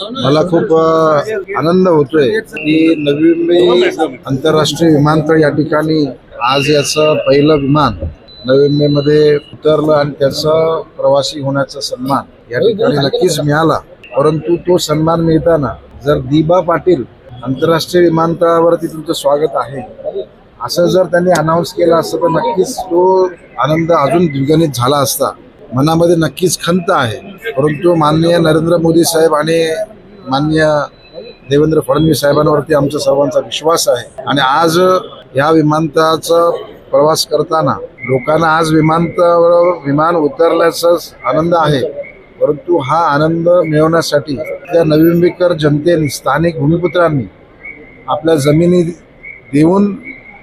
मला खूप आनंद होतोय की नवी मुंबई आंतरराष्ट्रीय विमानतळ या ठिकाणी आज याचं पहिलं विमान नवी मुंबईमध्ये उतरलं आणि त्याचा प्रवासी होण्याचा सन्मान या ठिकाणी नक्कीच मिळाला. परंतु तो सन्मान मिळताना जर दिबा पाटील आंतरराष्ट्रीय विमानतळावरती तुमचं स्वागत आहे असं जर त्यांनी अनाऊन्स केलं असतं तर नक्कीच तो आनंद अजून द्विगुणित झाला असता. मनामध्ये नक्कीच खंत आहे. परंतु माननीय नरेंद्र मोदी साहेब आणि माननीय देवेंद्र फडणवीस साहेबांवरती आमचा सर्वांचा विश्वास आहे आणि आज या विमानतळाचा प्रवास करताना लोकांना आज विमानतळावर विमान उतरल्याचा आनंद आहे. परंतु हा आनंद मिळवण्यासाठी त्या नवी मुंबईकर जनतेने स्थानिक भूमिपुत्रांनी आपल्या जमिनी देऊन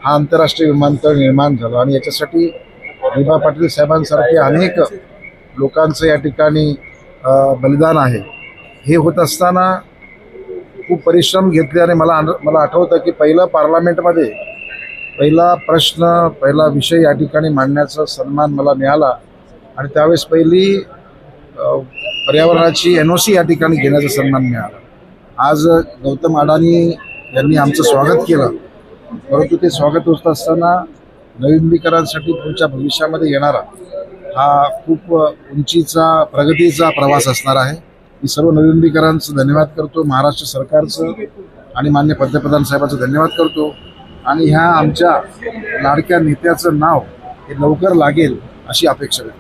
हा आंतरराष्ट्रीय विमानतळ निर्माण झाला आणि याच्यासाठी दिबा पाटील साहेबांसारखे अनेक लोकांचं या ठिकाणी बलिदान आहे. हे होत असताना खूप परिश्रम घेतले आणि मला आठवतं की पहिलं पार्लमेंटमध्ये पहिला प्रश्न पहिला विषय या ठिकाणी मांडण्याचा सन्मान मला मिळाला आणि त्यावेळेस पहिली पर्यावरणाची NOC या ठिकाणी घेण्याचा सन्मान मिळाला. आज गौतम अडानी यांनी आमचं स्वागत केलं. परंतु ते स्वागत होत असताना नवी मुंबईकरांसाठी पुढच्या भविष्यामध्ये येणारा हा खूप उंचीचा प्रगतीचा प्रवास असणार आहे. मी सर्व नवी मुंबईकरांचं धन्यवाद करतो, महाराष्ट्र सरकारचं आणि माननीय पंतप्रधान साहेबांचं धन्यवाद करतो आणि ह्या आमच्या लाडक्या नेत्याचं नाव हे लवकर लागेल अशी अपेक्षा करतो.